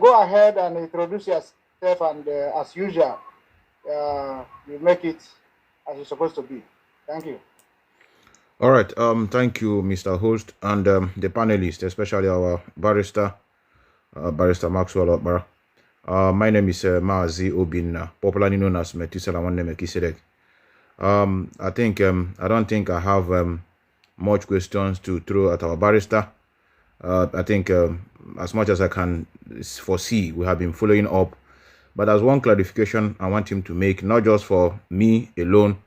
Go ahead and introduce yourself, and as usual, you make it as it's supposed to be. Thank you. All right. Thank you, Mr. Host, and the panelists, especially our barrister, Barrister Maxwell Okbara. My name is Mazi Nnamdi, popularly known as Methuselah Wannemekisedek. I don't think I have much questions to throw at our barrister. I think as much as I can foresee, we have been following up. But there's one clarification I want him to make, not just for me alone,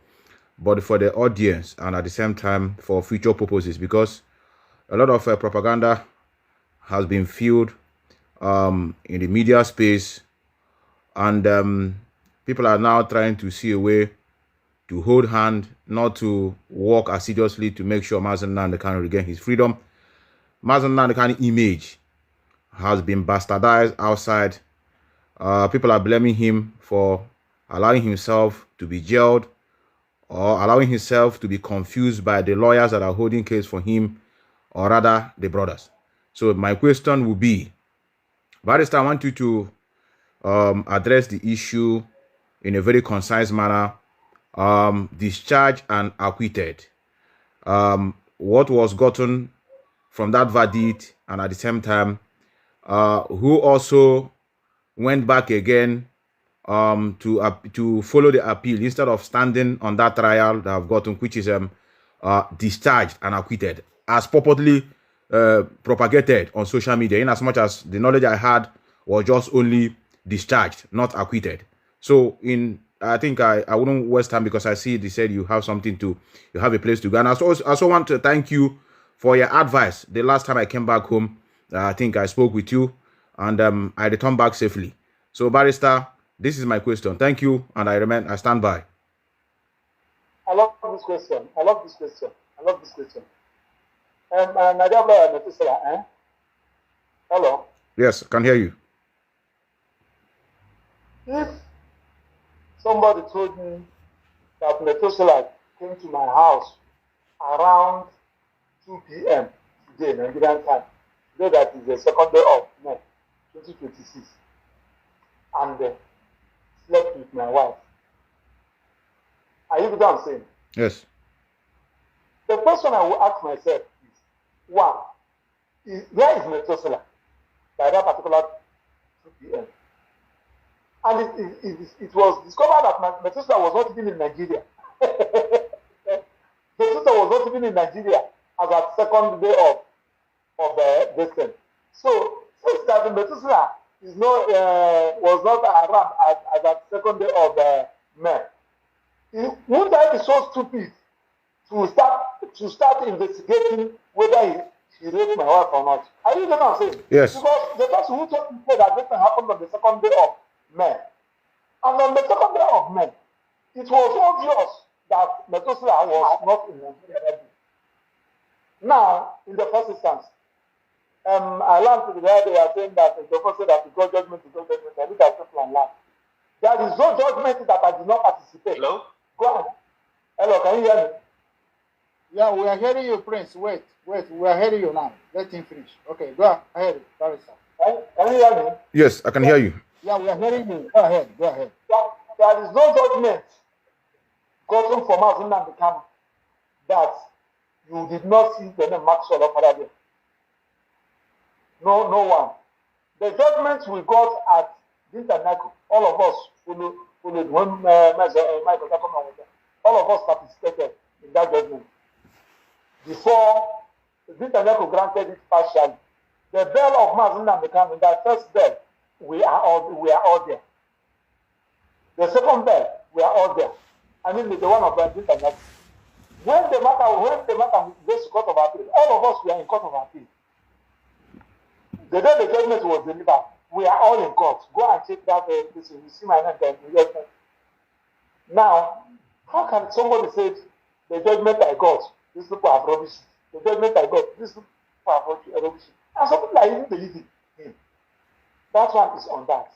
but for the audience and at the same time for future purposes, because a lot of propaganda has been fueled in the media space, and people are now trying to see a way to hold hand, not to work assiduously to make sure Mazi Nnamdi can regain his freedom. Mazi Nnamdi image has been bastardized outside. People are blaming him for allowing himself to be jailed or allowing himself to be confused by the lawyers that are holding case for him, or rather the brothers. So my question would be, Barrister, I want you to address the issue in a very concise manner. Discharged and acquitted. What was gotten from that verdict, and at the same time, who also went back again to follow the appeal instead of standing on that trial that have gotten, which is discharged and acquitted, as purportedly propagated on social media, in as much as the knowledge I had was just only discharged, not acquitted. So I think I wouldn't waste time, because I see they said you have you have a place to go. And I also want to thank you for your advice. The last time I came back home, I think I spoke with you, and I returned back safely. So, Barrister, this is my question. Thank you, and I stand by. I love this question. Hello? Yes, I can hear you. If somebody told me that Methuselah came to my house around 2 p.m. today, Nigerian time, today that is the second day of May 2026, and slept with my wife. Are you what I'm saying? Yes. The question I will ask myself is, one, where is Methuselah by that particular 2 p.m.? And it was discovered that Methuselah was not even in Nigeria. Methuselah was not even in Nigeria as at second day of this thing. So since that Methuselah is not was not around as at second day of May, wouldn't I be so stupid to start investigating whether he raped my wife or not? Are you what I'm saying? Yes. Because the person who told me that this thing happened on the second day of May. And on the second day of May, it was obvious that Methuselah was not in Nigeria. Now, in the first instance, I learned today they are saying that the doctor said that the God judgment is God judgment. I look at people and laugh. There is no judgment that I did not participate. Hello? Go ahead. Hello, can you hear me? Yeah, we are hearing you, Prince. Wait, we are hearing you now. Let him finish. Okay, go ahead, Barrister. Can you hear me? Yes, I can hear you. Yeah, we are hearing you. Go ahead. There is no judgment gotten from us in the camp that you did not see the name Maxwell of Arabia. No one. The judgment we got at Dintanako, all of us followed when Michael all of us participated in that judgment. Before Dintanako granted it partially, the bell of Mazi Nnamdi, in that first bell, we are all there. The second bell, we are all there. I mean, the one of Dintanako. When the matter goes to court of appeal, all of us were in court of appeal. The day the judgment was delivered, we are all in court. Go and check that. You see my name there. Now, how can somebody say the judgment I got, these people have rubbish? The judgment I got, these people have rubbish. And some people are even believing him. That one is on that.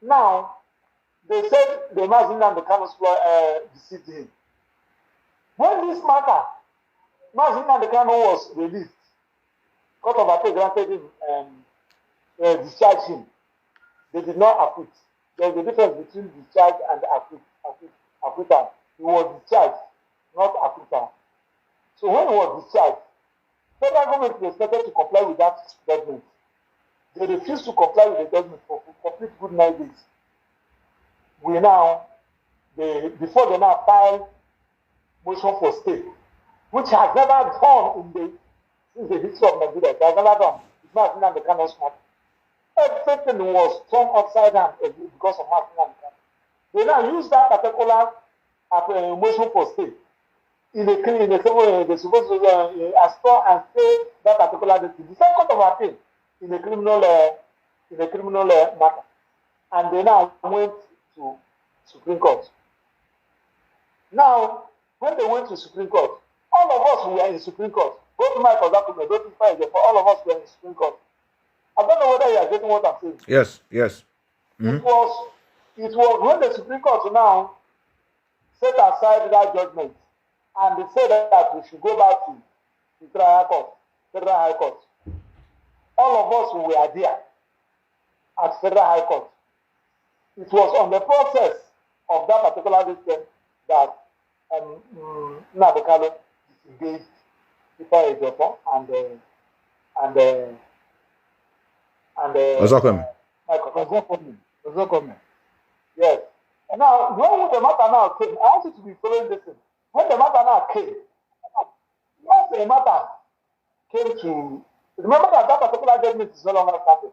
Now, they said the Mazi Nnamdi deceived him. When this matter, Mazi Nnamdi was released, Court of Appeal granted him, discharged him. they did not acquit. There is a difference between discharge and acquittal. He was discharged, not acquittal. So when he was discharged, federal government was expected to comply with that judgment. They refused to comply with the judgment for complete good 9 days. Before they now filed motion for stay, which has never done since the history of Nigeria. It has never done. It's not Mazi Nnamdi smart. Everything was turned upside down because of Mazi Nnamdi. They now use that particular motion for stay in a they're supposed to astore and stay that particular day. The same court of appeal in a criminal matter, and they now went to Supreme Court. Now, when they went to Supreme Court, all of us were in Supreme Court. Both Mike Ozakume, both Ifa, all of us were in Supreme Court. I don't know whether you are getting what I'm saying. Yes. Mm-hmm. It was when the Supreme Court now set aside that judgment and they said that we should go back to the Federal High Court. All of us were there at Federal High Court. It was on the process of that particular district that Nnamdi Kanu disengaged Ifa Ejiofor and Ozakume. Yes. Now, when the matter now came, I want you to be following this thing. When the matter now came, once the matter came to, remember that particular judgment is no longer started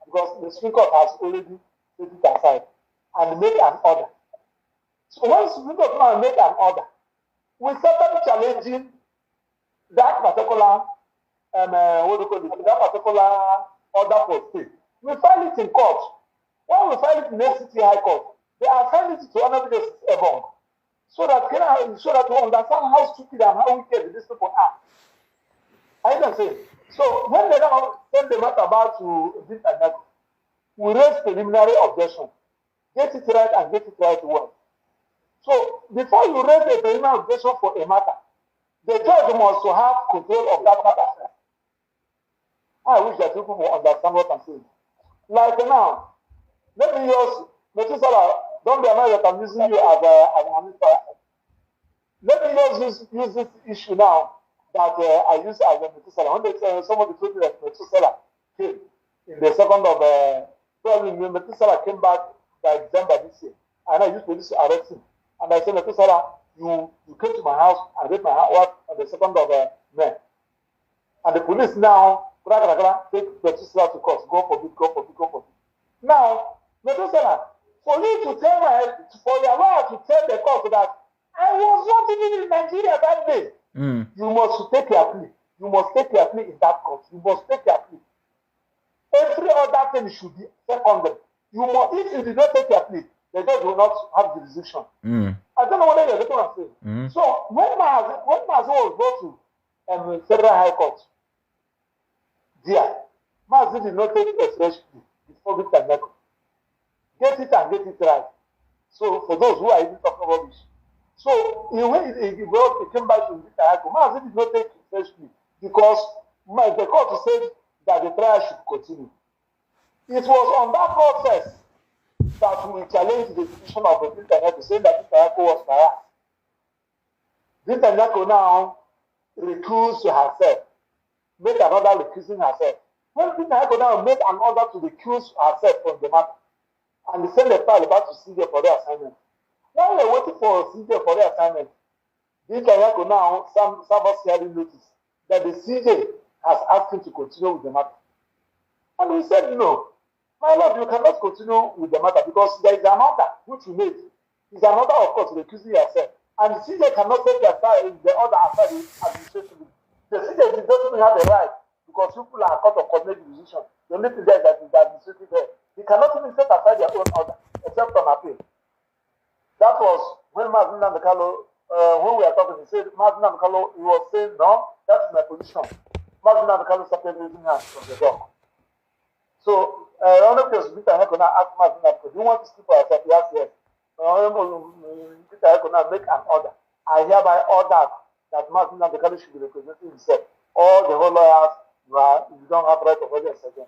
because the Supreme Court has already set it aside and made an order. So when the Supreme Court now made an order, we started challenging that particular that particular order for stay. We filed it in court. When we filed it in FCT High Court, they assigned it to Honorable Justice Ebong so that we understand how stupid and how wicked these people are. I can say. So when they now send the matter back to Discharged, we raise preliminary objection. Get it right and get it right well. So before you raise a preliminary objection for a matter, the judge must have control of that matter. I wish that people will understand what I'm saying. Like now, let me use Methuselah. Don't be annoyed that I'm using you as an minister. Let me use this issue now that I use as a Methuselah. When somebody told me that Methuselah came in the second of probably when Methuselah came back by December this year, and I used police to arrest him. And I said, Methuselah, you came to my house and raped my house on the second of May. And the police now take Methuselah to court. Go for it. Now, Methuselah, for you to for your lawyer to tell the court that I was not even in Nigeria that day, you must take your plea. You must take your plea in that court. You must take your plea. Every other thing should be secondary. If you did not take your plea, the judge will not have jurisdiction. I don't know whether you're getting what I'm saying. So when Mazi was brought to Federal High Court, Mazi did not take a fresh plea before Discharged. Get it and get it right. So for those who are even talking about this. So when he came back to Discharged, Mazi did not take a fresh plea because the court said that the trial should continue. It was on that process that we challenged the decision of the Discharged saying that Discharged was biased. Discharged now recused herself, made another recusing herself. When Discharged now made an order to recuse herself from the matter, and they sent the file back to CJ for their assignment. While we were waiting for CJ for their assignment, Discharged now serve us hearing notice that the CJ has asked him to continue with the matter. And we said, no, my lord, you cannot continue with the matter because there is an order which you made. It's an order, of course, recusing yourself. And the CJ cannot take the order aside administratively. The CJ doesn't have the right because people are caught of coordinated decision. The only thing there is that is the administrative there. They cannot even set aside their own order except on appeal. That was when Mazi Nnamdi Kanu, when we were talking, he said, Mazi Nnamdi Kanu, he was saying, no, that's my position. Mazi Nnamdi Kanu started raising hands from the door. So, Honorable Justice Discharged now asked Mazi Nnamdi Kanu, do you want to speak for yourself? Yes, yes. Honorable Discharged now make an order. I hereby order that Mazi Nnamdi Kanu should be representing himself. All the whole lawyers, you don't have right of audience again.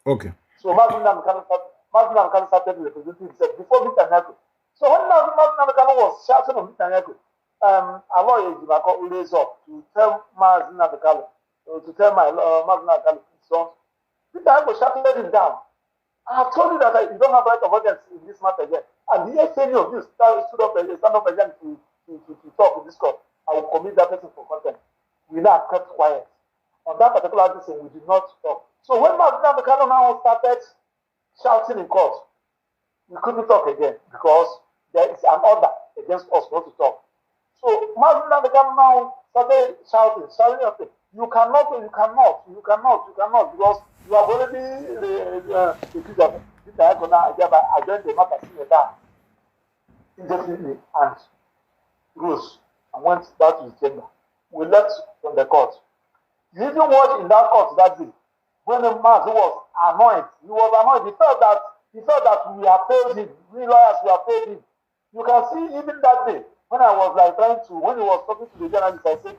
Okay. So Mazi Nnamdi Kanu Mazi Nnamdi started representing himself before Netanyahu. So when Mazi Nnamdi was shouting on Netanyahu, a lawyer will raise up to tell Mazi Nnamdi, to tell Mazi Nnamdi, so Netanyahu shouted him down. I have told you that you don't have right of audience in this matter yet. And the any of you stand up again to talk in this court, I will commit that person for contempt. We now kept quiet. On that particular decision, we did not talk. So when Mazi Nnamdi now started shouting in court, we couldn't talk again because there is an order against us not to talk. So Mazi Nnamdi now started shouting, you cannot, because you have already accused of it. I joined the matter indefinitely and rose and went back to his chamber. We left from the court. You even watch in that court that day when the man was annoyed. He was annoyed. He felt that we have failed him. We lawyers, we have failed him. You can see even that day when I was when he was talking to the journalist, I said,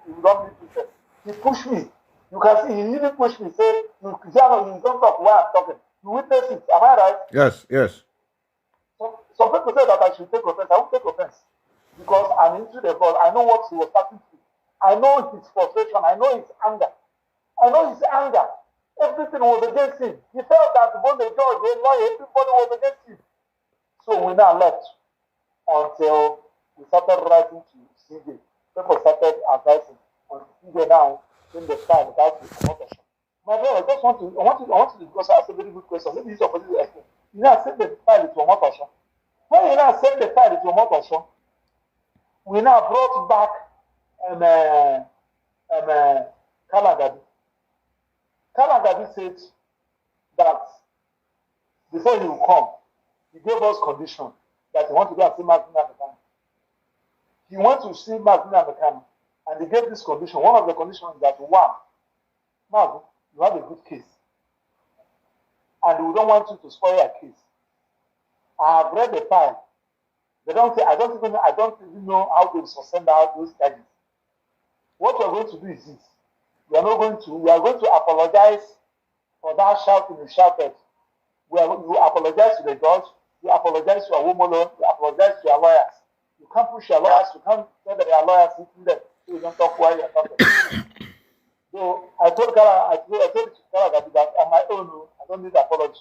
"You don't need to say." He pushed me. You can see he even pushed me. Say, "You don't talk while I'm talking." You witness it. Am I right? Yes. Some people say that I should take offense. I won't take offense because I'm into the court. I know what he was starting to. I know his frustration. I know his anger. Everything was against him. He felt that both the judge, the lawyer, everybody was against him. So we now left until we started writing to CJ. People started advising on CJ now in the file without the promotion. My brother, I want to because I asked a very good question. Maybe it's opposite question. You now send the file to promotion. When you now send the file to promotion, we now brought back Kalagabi. Kalagabi said that before he will come, he gave us condition that he wants to go and see Mazi Nnamdi. He went to see Mazi Nnamdi and he gave this condition. One of the conditions is that one, Mazi, you have a good case. And we don't want you to spoil your case. I have read the file. They don't say, I don't even know how to send out those charges. What we are going to do is this. We are going to apologize for that shouting you shouted. You apologize to the judge, you apologize to your woman, you apologize to your lawyers. You can't push your lawyers, you can't say that your lawyers sitting there, so you don't talk while you're talking. So I told Kala that on my own, I don't need apology.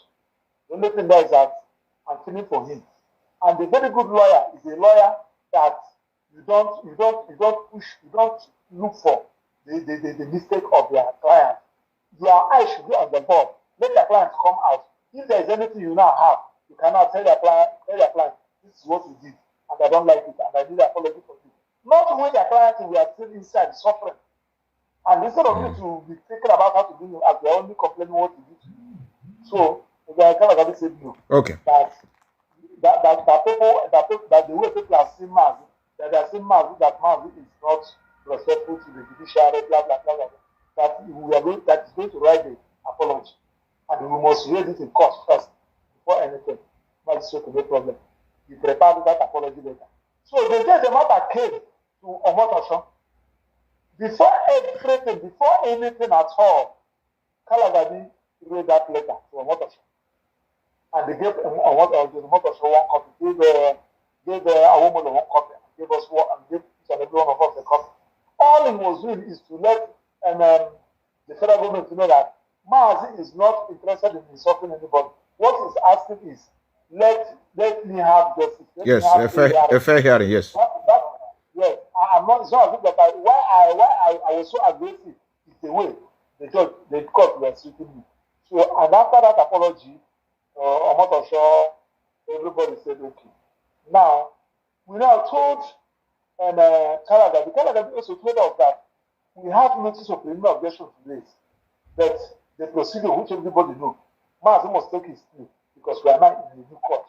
The only thing there is that I'm feeling for him. And the very good lawyer is a lawyer that you don't push, you don't look for the mistake of their client. Your eyes should be on the board. Let your client come out. If there is anything you now have, you cannot tell your client, this is what you did, and I don't like it, and I need apology for it. Not when your client we are still inside suffering. And instead of you to be thinking about how to do it, as they are only complaining what you did to you. So the kind of said no. Okay. That the way people are seeing Mazi, that they are seeing Mazi, that Mazi is not respectful to the judiciary, blah blah blah blah. That is going to write the apology, and we must raise it in court first before anything. Magistrate, no problem. You prepare that apology later. So the day the matter came to Omotosho, before anything at all, Kalagabi wrote that letter to Omotosho, and they gave Omotosho one copy, gave a woman one copy, and gave us one, and gave each and every one of us a copy. All he was doing is to let the federal government to know that Mazi is not interested in insulting anybody. What he's asking is, let me have justice. Yes, a fair hearing, yes. Yes, I'm not sure that why I was so aggressive is the way the court was treating me. So, and after that apology, I'm not sure everybody said okay. Now, we now told Kalagabi also told us that we have notice of preliminary objection to this, but the procedure which everybody knows, Mazi must take his plea because we are not in the new court.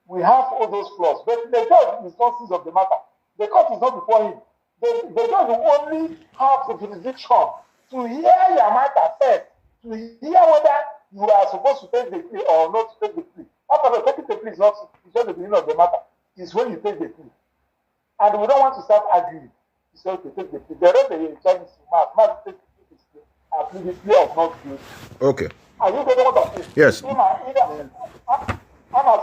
We have all those flaws, but the judge is not seized of the matter. The court is not before him. The judge will only have the jurisdiction to hear your matter first, to hear whether you are supposed to take the plea or not to take the plea. After taking the plea is not just the beginning of the matter. It's when you take the plea. And we don't want to start arguing. He said to take the plea. The rest of the charges Mazi take his plea and plead the plea of not guilty. Okay. Are you getting what I'm saying? Yes. So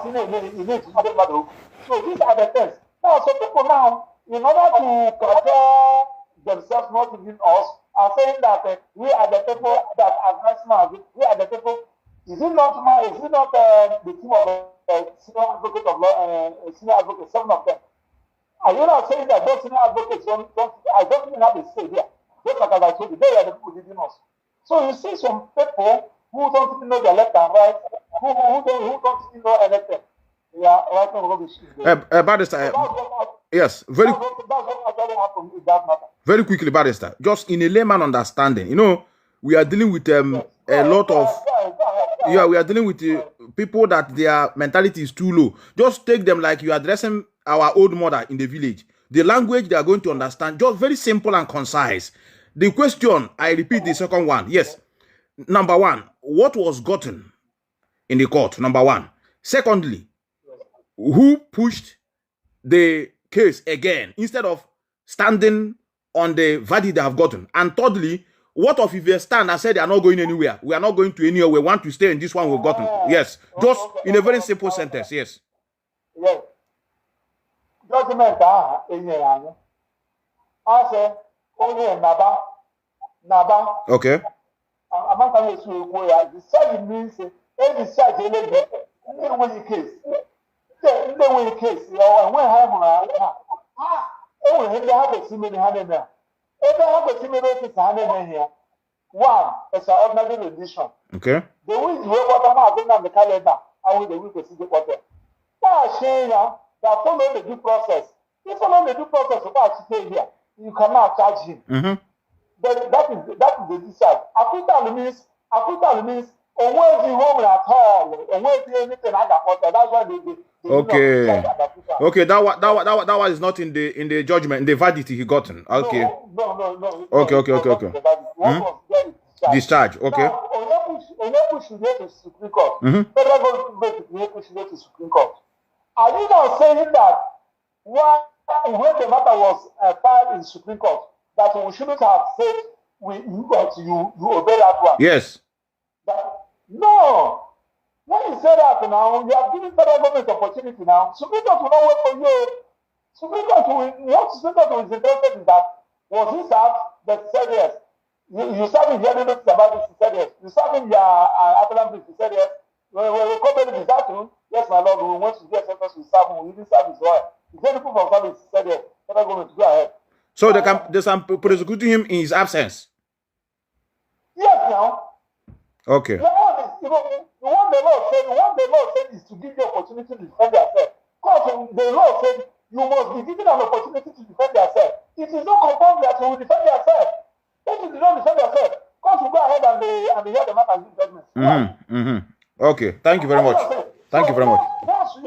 these are the things. Now, so people now, in order to compare themselves, not even us, are saying that we are the people that advance Mazi. We are the people. Is it not the team of senior advocate of law, senior advocate, 7 of them? Are you not saying that those senior advocates don't I don't even have a say here? Just like as I told you, they are the people leading us. So you see some people who don't even know their left and right, who don't even know anything. Yeah, right now rubbish. Barrister, yes, very. That's what actually happened in that matter. Very quickly, Barrister, just in a layman understanding, you know, we are dealing with a lot of. Yeah, we are dealing with people that their mentality is too low. Just take them like you are addressing our old mother in the village. The language they are going to understand, just very simple and concise. The question, I repeat the second one. Yes. Number one, what was gotten in the court? Number one. Secondly, who pushed the case again instead of standing on the verdict they have gotten? And thirdly, what of if they stand and say they are not going anywhere? We are not going to anywhere. We want to stay in this one we've gotten. Yes. Just in a very simple sentence. Yes. Yes. Judgment I say only Naba. Okay. I'm not going to decide means any decide any case. The case, when have a similar hand there. If they have a similar office here, one is an ordinary rendition. Okay. The way you work on the calendar, I will the week procedure water. Now, Shana, that follow the due process. If follow the due process of our stay here, you cannot charge him. But that is the discharge. Acquitted means on where the home at all, on where the anything I got water. That's why they okay. Okay, that one is not in the judgment, in the verdict he gotten. Okay. No. Okay. Discharge. Okay. Onyeku should go to Supreme Court. Federal government should go to Supreme Court. Are you now saying that when the matter was filed in Supreme Court, that we shouldn't have said you obey that one? Yes. No. When you say that now, you have given federal government opportunity now. Supreme Court will not wait for you. Supreme Court is interested in that. Was he served? But said yes. You serve in hearing notice about this, he said yes. You serve in your appellant brief, he said yes. When we come back to that too, yes, my lord, we want to get sentence, we serve him, we didn't serve his lawyer. He said the proof of service, he said yes. Federal government to go ahead. So they can prosecute him in his absence? Yes, now. Okay. What the law said is to give you opportunity to defend yourself. Because the law said you must be given an opportunity to defend yourself. It is not confirmed that you will defend yourself. If you do not defend yourself, court will go ahead and they hear the matter and give judgment. Okay. Thank you very much. Thank you very much. Once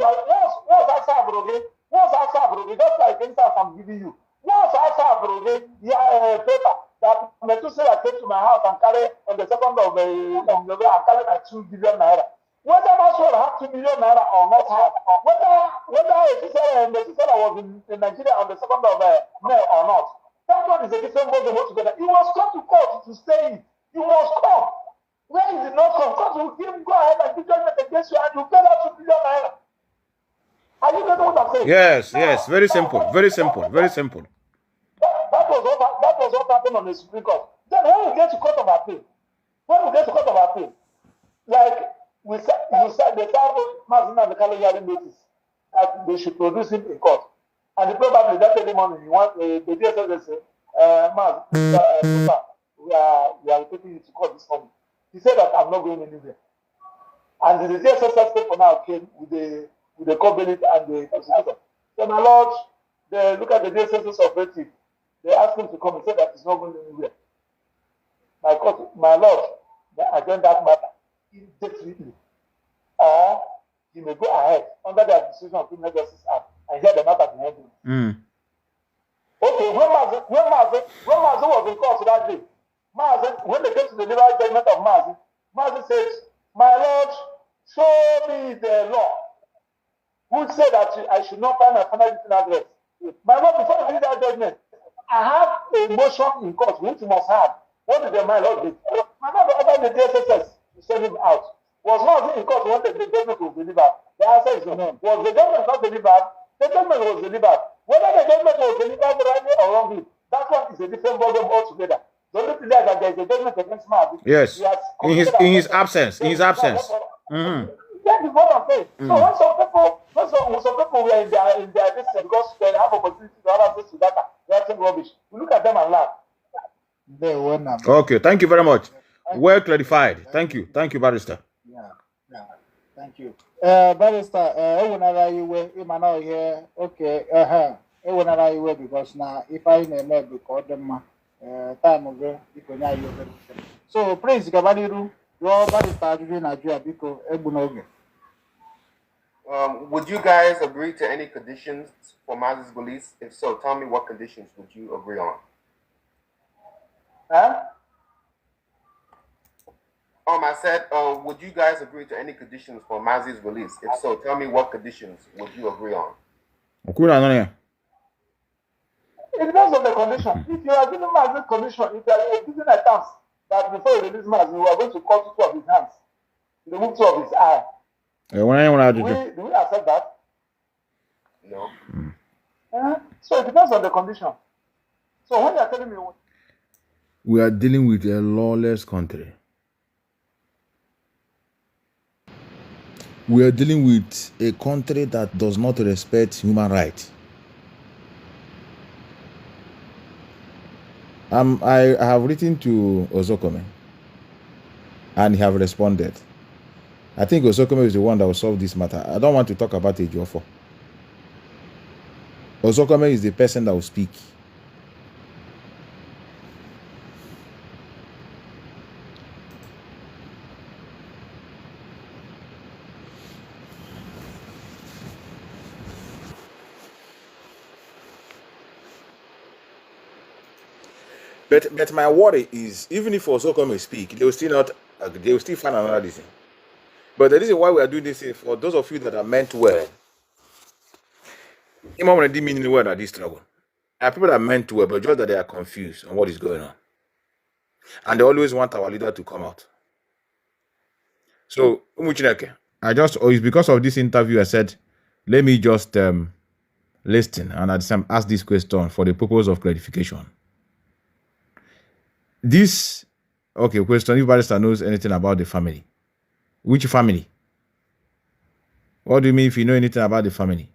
I serve, just like instance I'm giving you. Once I serve, paper that Methuselah came to my house and carry on the 2nd of November and carry my 2 billion naira. Whether Maxwell have 2 million naira or not have, whether Methuselah was in Nigeria on the 2nd of May or not, that one is a different ball game altogether. He must come to court to stay in. He must come. When he did not come, court will give him go ahead and give judgment against you and you pay that 2 billion naira. Are you getting what I'm saying? Yes. Very simple. That was what happened on the Supreme Court. Then when we get to court of appeal, like they serve Mazi Nnamdi hearing notice that they should produce him in court. And probably that early morning, the DSS say, Mazi, we are taking you to court this morning. He said that I'm not going anywhere. And the DSS for now came with the court bailiff and the prosecutor. So my lord, they look at the DSS operative. They asked him to come and said that he's not going anywhere. My lord, they adjourn that matter indefinitely. Or he may go ahead under the Administration of Criminal Justice Act and hear the matter behind him. Okay, when Mazi was in court that day, when they came to the liberal judgment of Mazi said, my lord, show me the law who said that I should not find my final written address. My lord, before I read that judgment, I have a motion in court which you must have. What did my lord do? My lord ordered the DSS to send him out. Was not in court when the judgment was delivered. The answer is no. Was the judgment not delivered? The judgment was delivered. Whether the judgment was delivered rightly or wrongly, that one is a different ballgame altogether. The only thing that there is a judgment against Mazi. Yes. In his absence. In his absence. Mm-hmm. That is what I'm saying. So when some people were in their distance because they have opportunity to have access to data, writing rubbish. We look at them and laugh. Okay, thank you very much. Well clarified. Thank you, Barrister. Yeah. Thank you. Barrister, okay, because now if I may because them time over, so Prince Gabadiru, your barrister in Nigeria because would you guys agree to any conditions for Mazi's release? If so, tell me what conditions would you agree on? Huh? I said, would you guys agree to any conditions for Mazi's release? If so, tell me what conditions would you agree on? It depends on the condition. If you are giving Mazi condition, if you are giving a chance that before you release Mazi, you are going to cut 2 of his hands, remove 2 of his eye. Do we accept that? No. So it depends on the condition. So when you are telling me we are dealing with a lawless country. We are dealing with a country that does not respect human rights. I have written to Ozokome and he have responded. I think Ozokome is the one that will solve this matter. I don't want to talk about Ejiofor. Ozokome is the person that will speak. But my worry is, even if Ozokome speak, they will still find another reason. But the reason why we are doing this is for those of you that are meant well. You might didn't mean well at this struggle. There are people that are meant well, but just that they are confused on what is going on. And they always want our leader to come out. So, it's because of this interview I said, let me just listen and at the same ask this question for the purpose of clarification. Question, if Barrister knows anything about the family. Which family? What do you mean if you know anything about the family?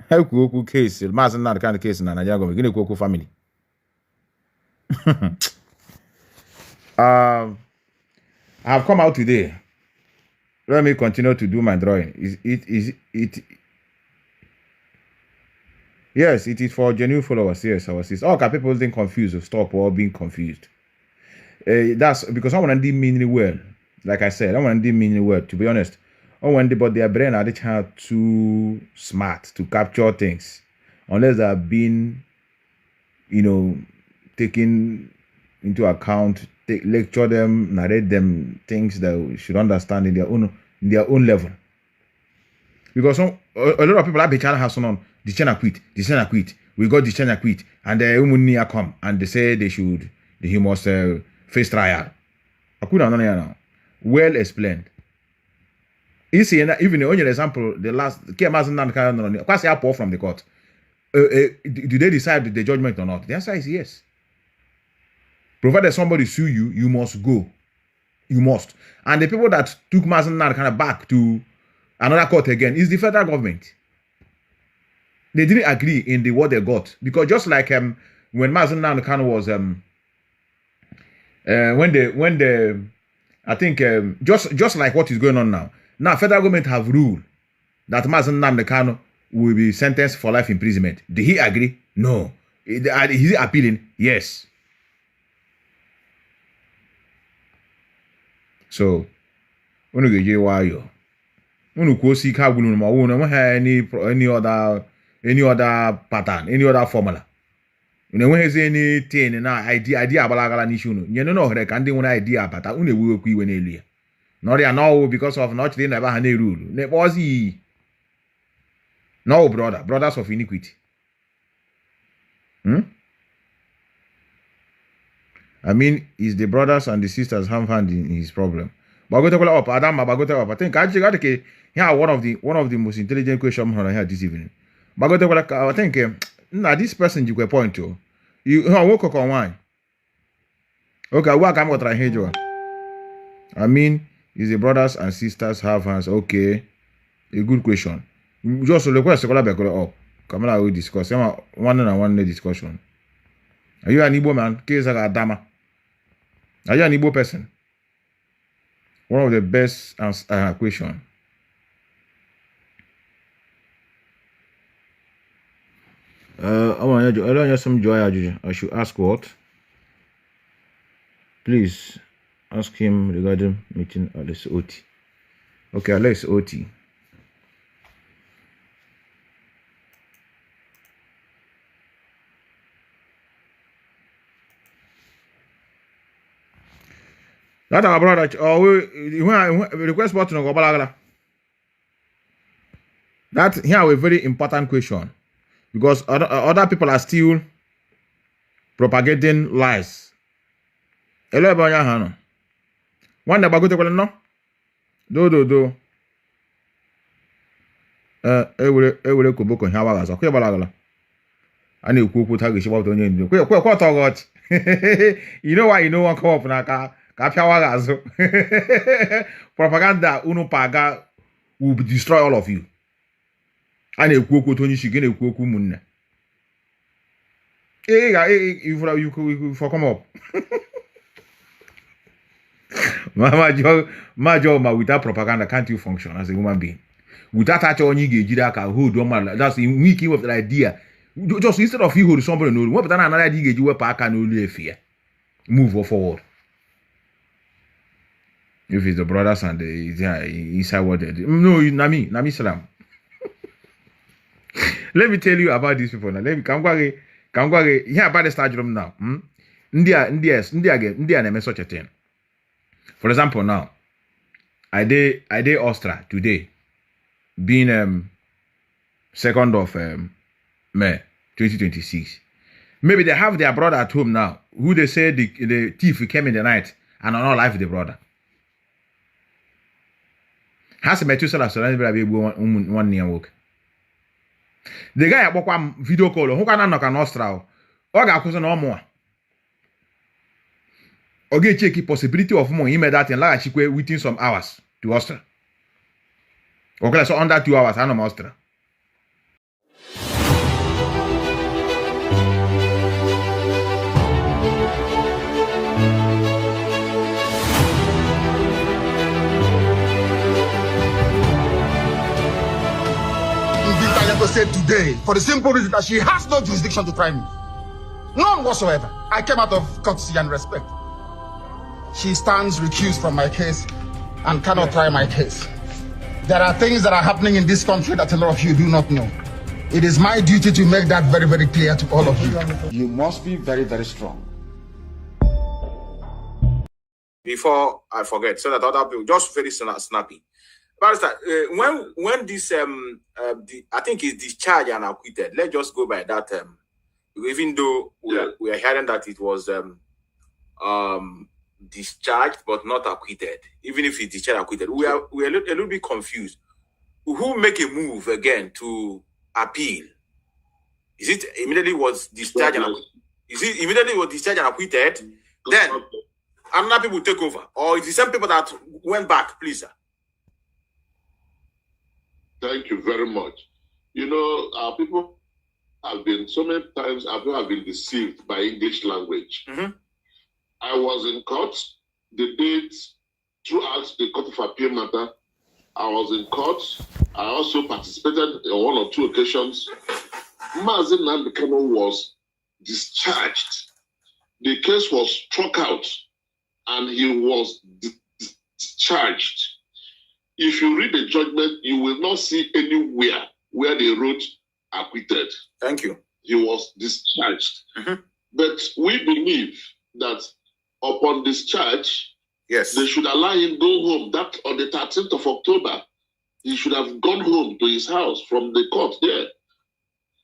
Case, Mazi Nnamdi kind of case in Nigeria, family. I have come out today. Let me continue to do my drawing. Yes, it is for genuine followers. Yes, our sisters. All people being confused, stop or being confused. That's because I want to do meaning well. Like I said, I want to do meaning well. To be honest, but their brain are too smart to capture things, unless they are being, taken into account, lecture them, narrate them things that we should understand in their own level. Because a lot of people have the channel has on the channel quit. We got the channel quit, and the Umunia come and they say he must face trial. I couldn't know now. Well explained. Even on your example, the last Mazi Nnamdi quite say from the court. Do they decide the judgment or not? The answer is yes. Provided somebody sue you, you must go. You must. And the people that took Mazi Nnamdi back to another court again is the federal government. They didn't agree in the what they got, because just like when Mazi Nnamdi was I think just like what is going on now. Now federal government have ruled that Mazi Nnamdi will be sentenced for life imprisonment. Did he agree? No. Is he appealing? Yes. So, when you get why you see any other pattern, any other formula. When has anything na idea balagala nishu no. No can one idea but we work when earlier. Not now because of not the never had a rule. Ne was he. No, brothers of iniquity. I mean, is the brothers and the sisters have hand in his problem. Bagote up, Adam, Bagote up. I think actually got here one of the most intelligent questions I had this evening. Bagote I think now this person you can point to. You woke up on wine. Okay, what I'm gonna try you. I mean, is the brothers and sisters have hands? Okay, a good question. Just request to back up. Come on, we discuss. One discussion. Are you an Igbo man? Case like Adama. Are you an Igbo person? One of the best question. I want some joy. I should ask what? Please ask him regarding meeting Alex OT. Okay, Alex OT. That our brother. Oh, we request button go balagala. That here a very important question because other people are still propagating lies. Hello, Banya Hano. One day bagote kwala no. Do. Ewere koboko here waga so. Kwe balagala. Ani ukwu ta gishi about onye ndu. Kwe talk. You know why you know one come up na ka propaganda unu paga will destroy all of you. And a kuku Tony Shigan, a kuku moon. You for come up. My job without propaganda can't you function as a human being? Without that on you get who don't matter. That's the weaking of the idea. Just instead of you who somebody know what but another idea you were pack and only fear. Move forward. If it's the brothers and the inside what they do. No, Nami Salam. Let me tell you about these people now. Let me come here about the stadium now. India name such a thing. For example, now I did Austria today, being 2nd of May 2026. Maybe they have their brother at home now, who they say the thief came in the night and are not alive with the brother. Has a metusala one near work. The guy at video call, who can knock an Austria, or got no more. Or get check the possibility of more immediate and like within some hours to Austria. Okay, so under 2 hours, I know Austria. Said today for the simple reason that she has no jurisdiction to try me. None whatsoever. I came out of courtesy and respect. She stands recused from my case and cannot try my case. There are things that are happening in this country that a lot of you do not know. It is my duty to make that very, very clear to all of you. You must be very, very strong. Before I forget, so that other people just very snappy. Barrister, when this I think it's discharged and acquitted. Let's just go by that even though we are hearing that it was discharged but not acquitted. Even if it's discharged acquitted, we are a little bit confused. Who make a move again to appeal? Is it immediately was discharged and acquitted? Is it immediately was discharged and acquitted? Then another people take over, or it's the same people that went back, please, sir? Thank you very much. You know, our people have been, so many times, our people have been deceived by English language. Mm-hmm. I was in court the date throughout the Court of Appeal matter. I was in court. I also participated on 1 or 2 occasions. Mazi Nnamdi was discharged. The case was struck out and he was discharged. If you read the judgment, you will not see anywhere where they wrote acquitted. Thank you. He was discharged. Mm-hmm. But we believe that upon discharge, yes, they should allow him go home. That on the 13th of October, he should have gone home to his house from the court there.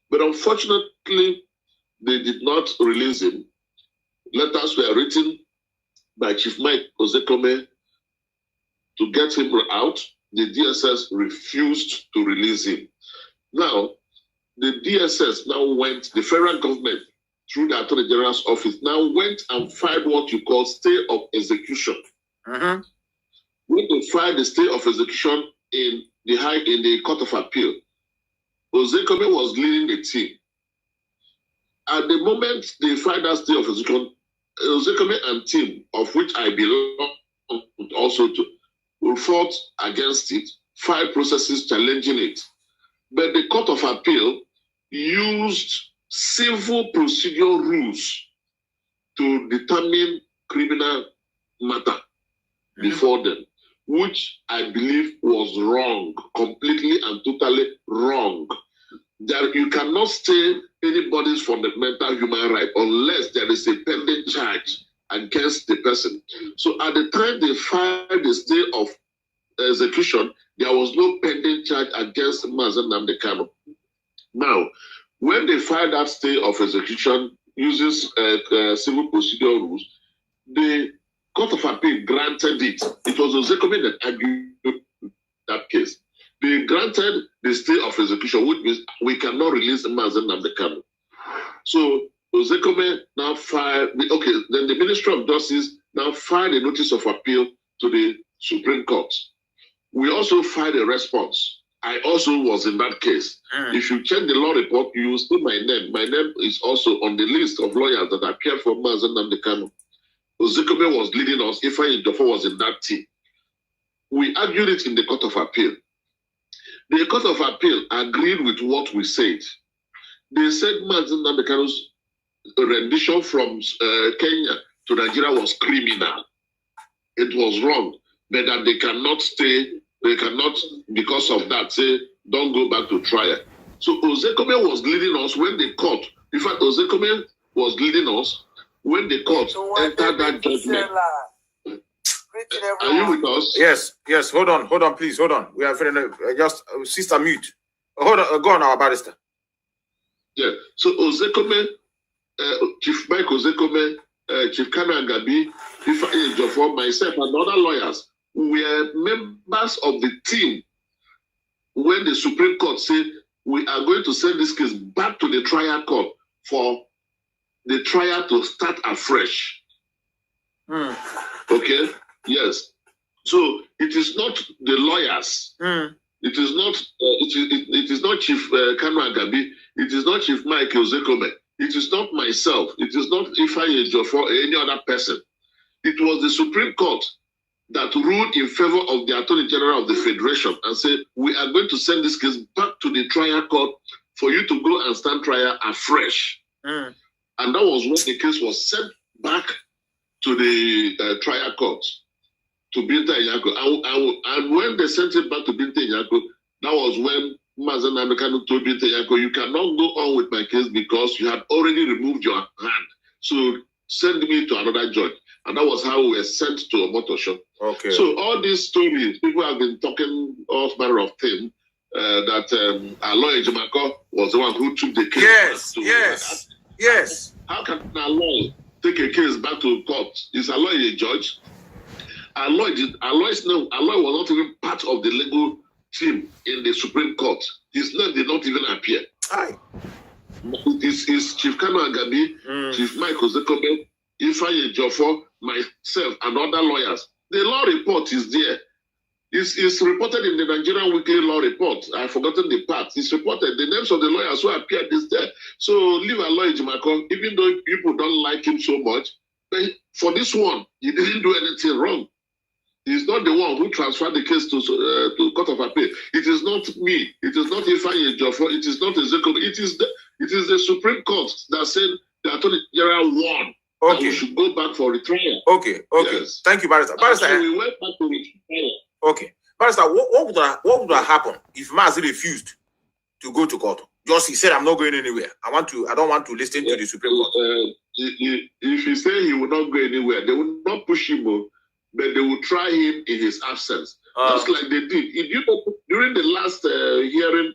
But unfortunately, they did not release him. Letters were written by Chief Mike Ozekome to get him out. The DSS refused to release him. Now, the DSS the federal government, through the Attorney General's office, now went and filed what you call stay of execution. Mm-hmm. When they filed the stay of execution in the Court of Appeal, Ozekome was leading the team. At the moment they filed that stay of execution, Ozekome and team, of which I belong also to, who fought against it, filed processes challenging it. But the Court of Appeal used civil procedural rules to determine criminal matter before them, which I believe was wrong, completely and totally wrong. That you cannot stay anybody's fundamental human right unless there is a pending charge against the person. So at the time they filed the stay of execution, there was no pending charge against Mazi Nnamdi. Now, when they filed that stay of execution using civil procedural rules, the Court of Appeal granted it. It was Ozekome that argued that case. They granted the stay of execution, which means we cannot release Mazi Nnamdi. So Ozekome now filed, then the Ministry of Justice now filed a notice of appeal to the Supreme Court. We also filed a response. I also was in that case. If you check the law report, you will see my name. My name is also on the list of lawyers that appeared for Mazi Nnamdi. Ozekome was leading us. Ifeanyi Ejiofor was in that team. We argued it in the Court of Appeal. The Court of Appeal agreed with what we said. They said Mazi Nnamdi rendition from Kenya to Nigeria was criminal. It was wrong, but that they cannot because of that, say, don't go back to trial. So Ozekome was leading us when the court, in fact, Ozekome was leading us when the court entered that judgment. Are you with us? Yes. Hold on, please. Hold on. We are just sister mute. Hold on. Go on, our barrister. Yeah. So Ozekome, Chief Mike Ozekome, Chief Kanu Agabi, Ifeanyi Ejiofor, myself, and other lawyers were members of the team when the Supreme Court said we are going to send this case back to the trial court for the trial to start afresh. Okay? Yes. So it is not the lawyers. It is not. It is not Chief Kanu Agabi. It is not Chief Mike Ozekome. It is not myself. It is not Ifeanyi Ejiofor or any other person. It was the Supreme Court that ruled in favor of the Attorney General of the Federation and said, we are going to send this case back to the trial court for you to go and stand trial afresh. And that was when the case was sent back to the trial court, to Binta Nyako. And when they sent it back to Binta Nyako, that was when Mazi Nnamdi told Binta Nyako, you cannot go on with my case because you had already removed your hand. So send me to another judge. And that was how we were sent to Omotosho. Okay. So all these stories, people have been talking all manner of things. That Aloy Ejimako was the one who took the case. Yes. How can Aloy take a case back to court? Is Aloy a judge? Aloy was not even part of the legal team in the Supreme Court. His name did not even appear. Aye. It's Chief Kanu Agabi, Chief Mike Ozekome, Ifeanyi Ejiofor, myself, and other lawyers. The law report is there. It's reported in the Nigerian Weekly Law Report. I've forgotten the part. It's reported. The names of the lawyers who appeared is there. So leave Aloy Ejimako, even though people don't like him so much, but for this one, he didn't do anything wrong. He's not the one who transferred the case to Court of Appeal. It is not me. It is not Ifeanyi Ejiofor. It is not Ezekiel. It is the Supreme Court that said the Attorney General won. Okay. We should go back for retrial. Okay. Yes. Thank you, Barrister. So we went back to retrial. Okay. Barrister, what would have happened if Mazi refused to go to court? Just he said, I'm not going anywhere. I don't want to listen to the Supreme Court. If he said he would not go anywhere, they would not push him, but they would try him in his absence. Just like they did. During the last hearing,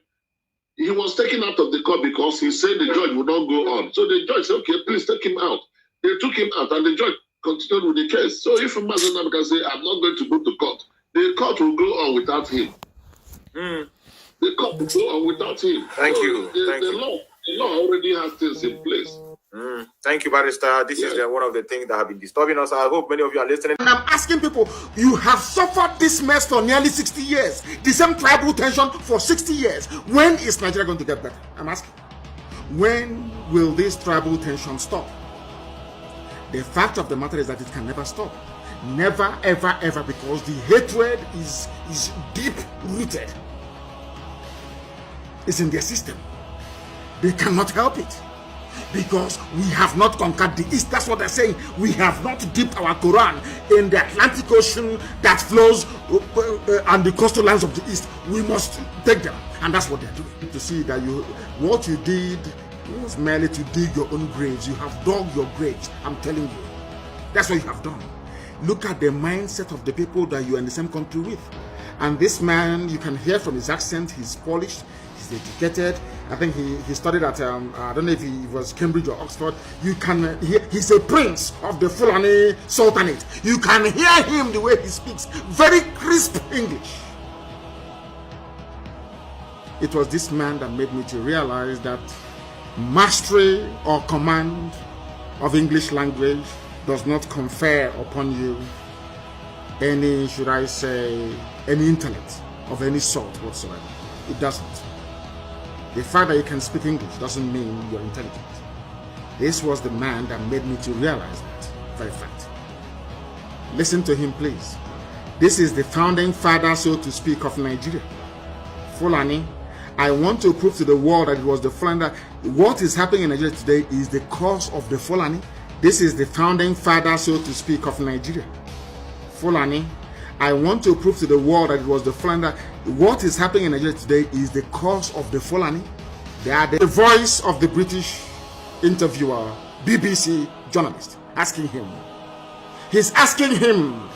he was taken out of the court because he said the judge would not go on. So the judge said, okay, please take him out. They took him out and the judge continued with the case. So if Mazi Nnamdi can say, I'm not going to go to court, the court will go on without him. Mm. The court will go on without him. Thank So you. The law already has things in place. Thank you, Barrister. This is one of the things that have been disturbing us. I hope many of you are listening. And I'm asking people, you have suffered this mess for nearly 60 years, the same tribal tension for 60 years. When is Nigeria going to get better? I'm asking. When will this tribal tension stop? The fact of the matter is that it can never stop. Never, ever, ever, because the hatred is deep rooted. It's in their system. They cannot help it. Because we have not conquered the East. That's what they're saying. We have not dipped our Quran in the Atlantic Ocean that flows on the coastal lands of the East. We must take them. And that's what they're doing. To see that what you did was merely to dig your own graves. You have dug your graves. I'm telling you. That's what you have done. Look at the mindset of the people that you are in the same country with. And this man, you can hear from his accent, he's polished, he's educated. I think he studied at, I don't know if he was Cambridge or Oxford. You can hear, he's a prince of the Fulani Sultanate. You can hear him the way he speaks. Very crisp English. It was this man that made me to realize that mastery or command of English language does not confer upon you any, should I say, any intellect of any sort whatsoever. It doesn't. The fact that you can speak English doesn't mean you're intelligent. This was the man that made me to realize that very fact. Listen to him, please. This is the founding father, so to speak, of Nigeria. Fulani. I want to prove to the world that it was the Fulani. What is happening in Nigeria today is the cause of the Fulani. This is the founding father, so to speak, of Nigeria. Fulani. I want to prove to the world that it was the Fulani. What is happening in Nigeria today is the cause of the Fulani. They are the voice of the British interviewer, BBC journalist, asking him. He's asking him,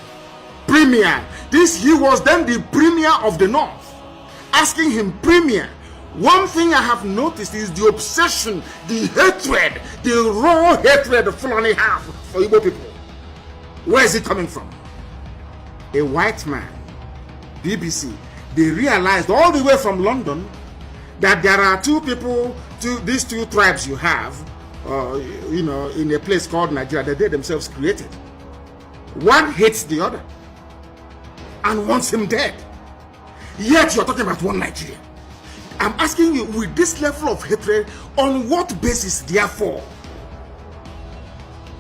Premier. He was then the Premier of the North, asking him, Premier. One thing I have noticed is the obsession, the hatred, the raw hatred the Fulani have for Igbo people. Where is it coming from? A white man, BBC, they realized all the way from London that there are two people, these two tribes you have, in a place called Nigeria that they themselves created. One hates the other and wants him dead. Yet you're talking about one Nigeria. I'm asking you, with this level of hatred, on what basis, therefore,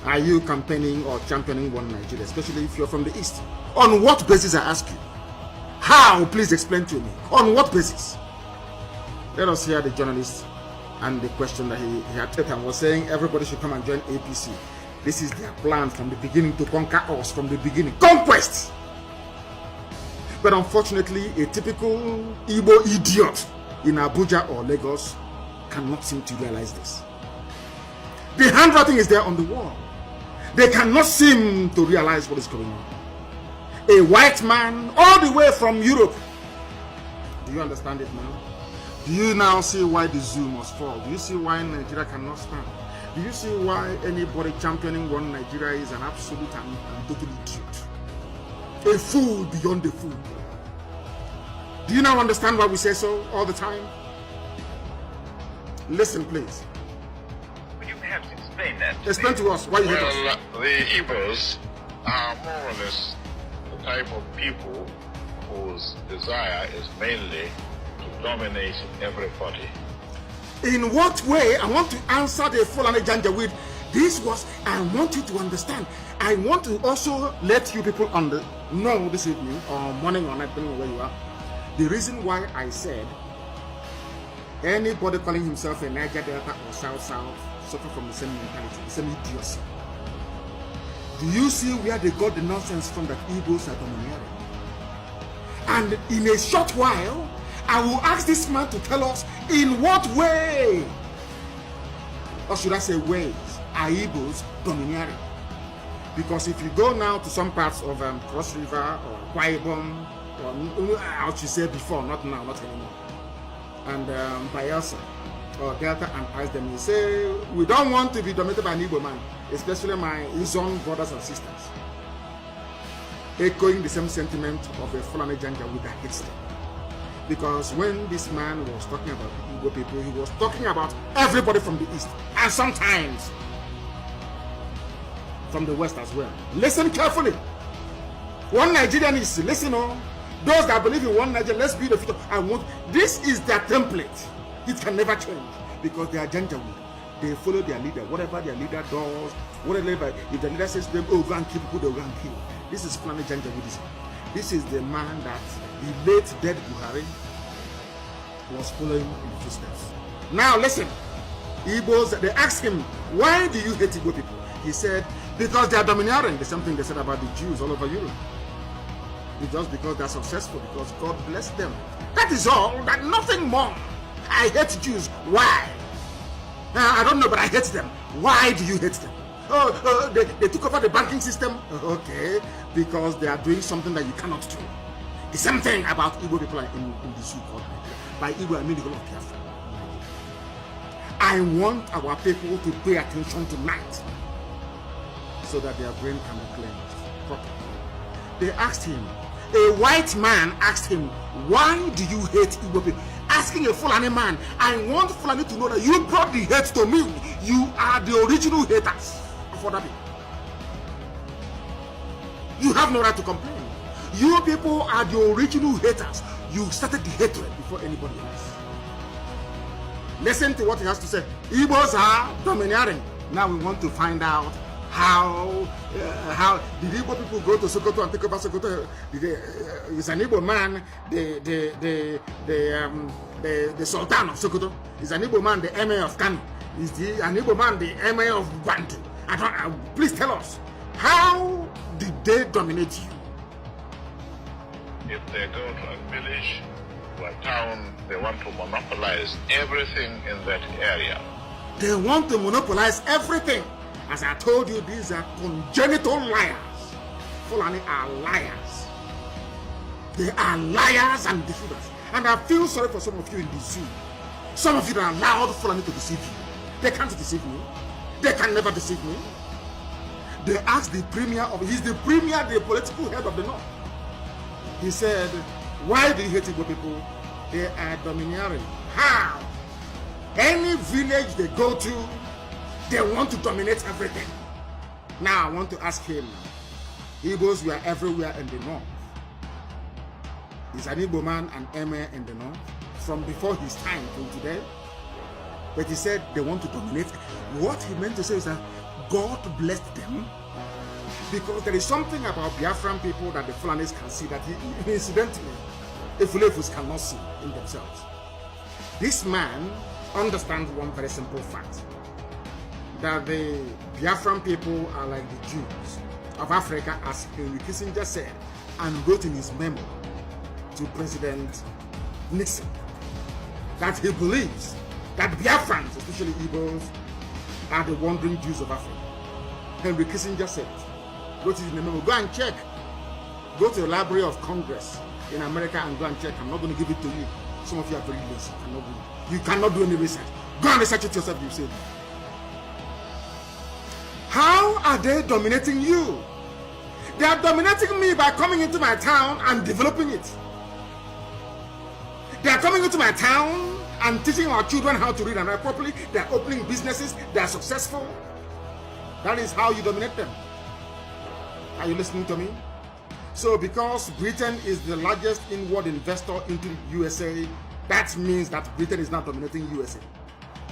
are you campaigning or championing one Nigeria, especially if you're from the East? On what basis, I ask you? How? Please explain to me. On what basis? Let us hear the journalist and the question that he had taken and was saying everybody should come and join APC. This is their plan from the beginning to conquer us from the beginning. Conquest! But unfortunately, a typical Igbo idiot in Abuja or Lagos cannot seem to realize this. The handwriting is there on the wall. They cannot seem to realize what is going on. A white man all the way from Europe. Do you understand it now? Do you now see why the zoo must fall? Do you see why Nigeria cannot stand? Do you see why anybody championing one Nigeria is an absolute and total idiot? A fool beyond the fool. Do you now understand why we say so all the time? Listen, please. Would you perhaps explain that? Explain to us why you hate us. Well, the Igbos are more or less the type of people whose desire is mainly to dominate everybody. In what way? I want to answer the Fulani Janjaweed. This was, I want you to understand. I want to also let you people know this evening or morning or night, depending on where you are. The reason why I said anybody calling himself a Niger Delta or South suffer from the same mentality, the same idiocy. Do you see where they got the nonsense from that Igbos are domineering? And in a short while, I will ask this man to tell us in what way, or should I say ways, are Igbos domineering? Because if you go now to some parts of Cross River or Akwa Ibom, or I should say before, not now, not anymore, and Bayelsa or Delta, and ask them, you say, we don't want to be dominated by an Igbo man, especially my Izon brothers and sisters. echoing the same sentiment of a Fulani Janjaweed that hates them. Because when this man was talking about the Igbo people, he was talking about everybody from the East, and sometimes from the West as well. Listen carefully. One Nigerian is, listen on, those that believe in one Nigeria, let's be the future. This is their template. It can never change because they are Janjaweed. They follow their leader. Whatever their leader does, whatever, if the leader says to them, oh, go and kill people, they'll go and kill. This is Fulani Janjaweedism. This is the man that the late dead Buhari was following in the footsteps. Now listen, Igbos, they asked him, why do you hate Igbo people? He said, because they are domineering. The same thing they said about the Jews all over Europe. It's just because they are successful, because God blessed them. That is all, that nothing more. I hate Jews. Why? I don't know, but I hate them. Why do you hate them? They took over the banking system. Okay, because they are doing something that you cannot do. The same thing about Igbo people in the zoo called Nigeria. By Igbo, I mean the whole of Biafra. I want our people to pay attention tonight so that their brain can be cleansed properly. They asked him, a white man asked him, why do you hate Igbo people? Asking a Fulani man, I want Fulani to know that you brought the hate to me. You are the original haters of other people. You have no right to complain. You people are the original haters. You started the hatred before anybody else. Listen to what he has to say. Igbos are domineering. Now we want to find out how did Igbo people go to Sokoto and take over Sokoto? Is an Igbo man the Sultan of Sokoto? Is an Igbo man the Emir of Kanu? Is an Igbo man the Emir of Bantu? Please tell us, how did they dominate you? If they go to a village or a town, they want to monopolize everything in that area. They want to monopolize everything. As I told you, these are congenital liars. Fulani are liars. They are liars and deceivers. And I feel sorry for some of you in the zoo. Some of you that allowed Fulani to deceive you. They can't deceive me. They can never deceive me. They asked the premier he's the premier, the political head of the North. He said, why do you hate Igbo people? They are domineering. How? Any village they go to, they want to dominate everything. Now I want to ask him, Igbos were everywhere in the North. Is an Igbo man an emir in the North? From before his time till today? But he said they want to dominate. What he meant to say is that God blessed them. Because there is something about Biafran people that the Fulanis can see that incidentally, the Fulefus cannot see in themselves. This man understands one very simple fact, that the Biafran people are like the Jews of Africa, as Henry Kissinger said and wrote in his memo to President Nixon, that he believes that Biafrans, especially Igbos, are the wandering Jews of Africa. Henry Kissinger said it. Wrote it in the memo. Go and check. Go to the Library of Congress in America and go and check. I'm not going to give it to you. Some of you are very lazy. You cannot do any research. Go and research it yourself, you say. How are they dominating you? They are dominating me by coming into my town and developing it. They are coming into my town and teaching our children how to read and write properly. They are opening businesses. They are successful. That is how you dominate them. Are you listening to me? So because Britain is the largest inward investor into USA, that means that Britain is now dominating USA.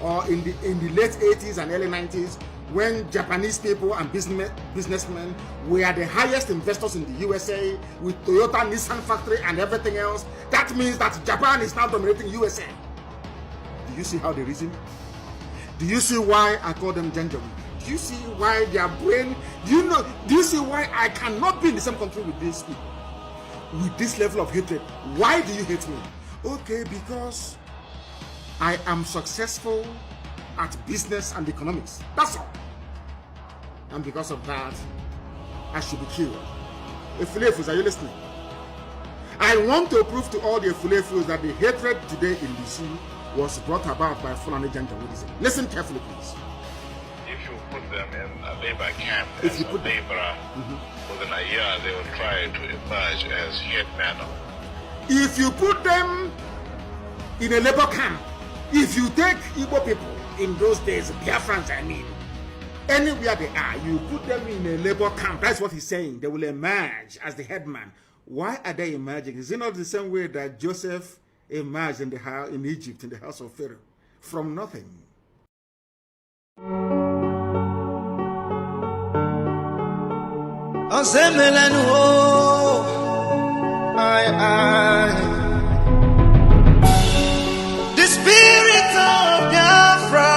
Or in the late 80s and early 90s, when Japanese people and businessmen were the highest investors in the USA with Toyota, Nissan factory and everything else, that means that Japan is now dominating USA. Do you see how they reason? Do you see why I call them Janjaweed? Do you see why their brain, do you see why I cannot be in the same country with these people? With this level of hatred. Why do you hate me? Okay, because I am successful at business and economics. That's all. And because of that, I should be killed. Efulefus, are you listening? I want to prove to all the Efulefus that the hatred today in DC was brought about by Fulani Janjaweedism. Listen carefully, please. If if you put them in a labor camp If as you a put them- laborer, within a year they will try to emerge as headmen. If you put them in a labor camp, if you take Igbo people in those days, Biafrans, I mean, anywhere they are, you put them in a labor camp. That's what he's saying. They will emerge as the headman. Why are they emerging? Is it not the same way that Joseph emerged in Egypt, in the house of Pharaoh, from nothing? The spirit of Biafra,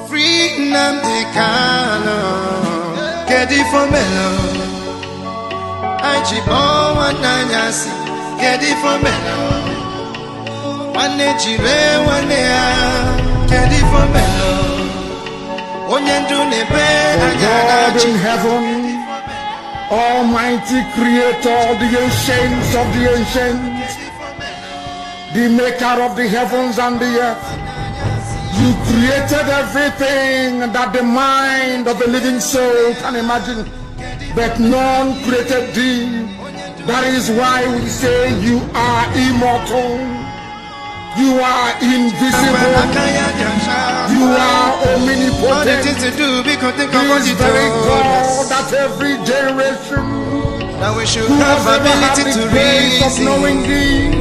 free Nnamdi Kanu, Kedi for Melo, Ajibo Wananyasi, Kedi for Melo, Wane Jire Wanea, Kedi for Melo, Onyendu Nebe, God in heaven, Almighty Creator, the ancients of the ancients, the maker of the heavens and the earth. You created everything that the mind of the living soul can imagine, but none created thee. That is why we say you are immortal, you are invisible, you are omnipotent. He is very God that every generation Now we should who have has ever had ability the to grace of reason. knowing thee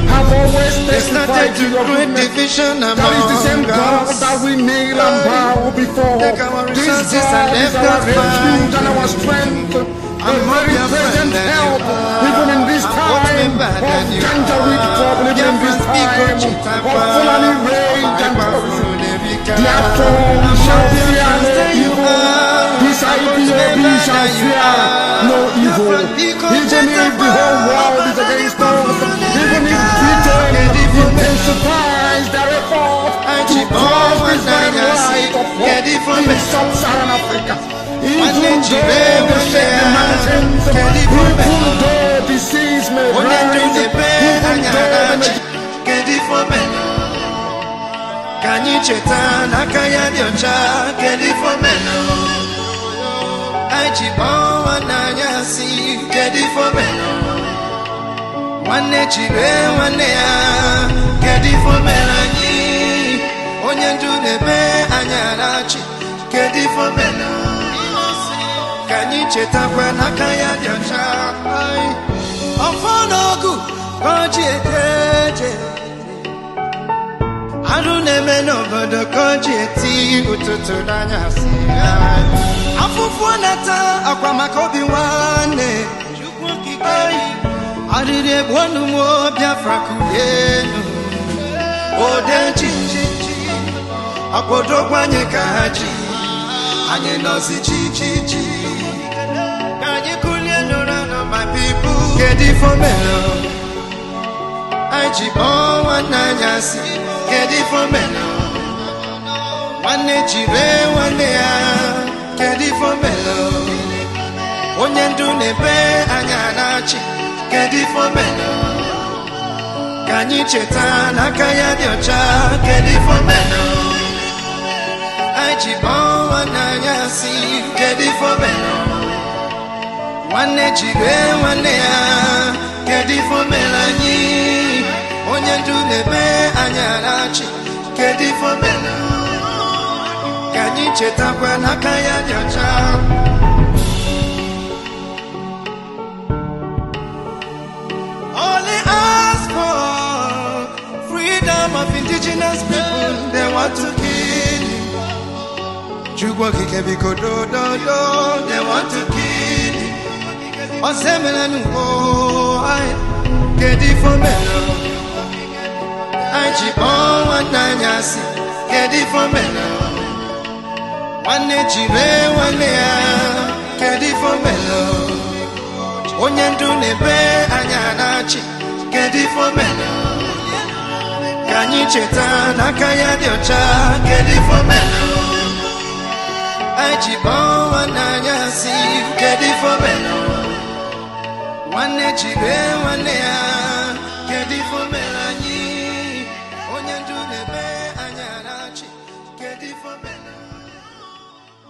have always It's not testified that to to your create goodness. division That is the same among God us. that we kneel and bow before. Take our This resources God and is left our us refuge and find. our strength, the I'm more very your present friend than help, you are. even in this I'm time much of better than you Janjaweed are. trouble, even in this time of Fulani rage and terrorism. Therefore we shall fear no evil. This IPOB shall fear no evil. Even if the whole world is against us, even if Britain intensifies their effort to cause this very light of hope in sub-Saharan Africa. Even though they shake the mountains, even though the seas may rise, even though they may Kanyi cheta nakaya diocha kedi for meno. Aichibo wananyasi kedi for meno. Wane chire wane ya kedi for menani. Onyendu nebe anyarachi kedi for meno. Kanyi cheta kwa nakaya diocha. Ofonogu koji eteje. Aruneme no bodo koji eti ututu nanyasi. Afufu nata akwamakobi wane. Arire bonu mo Biafra kuyenu. Ode chichichi. Akodo kwanye kaji. Anye nosi chichichi. Kanye kulienu rano my people. Kedi for melo. Aichibo wananyasi. Kedi for melo. Wane jire wane ya. Kedi for melo. Onyendu nebe anyanachi. Kedi for melo. Kanyi cheta nakaya diocha. Kedi for melo. Aichibo wananyasi. Kedi for melo. Wane jire wane ya. Kedi for melani. Onyendu nebe anyarachi kedi for melo. Kanyi cheta kwa nakaya diocha. Only ask for freedom of indigenous people. They want to kill you. Chugwa kikebiko do. They want to kill you. Osemelanu oh I kedi for melo. Aichibo wananyasi kedi for melo. Wane jire wane ya kedi for melo. Onyendu nebe anyanachi kedi for melo. Kanyi cheta nakaya diocha kedi for melo. Aichibo wananyasi kedi for melo. Wane jire wane ya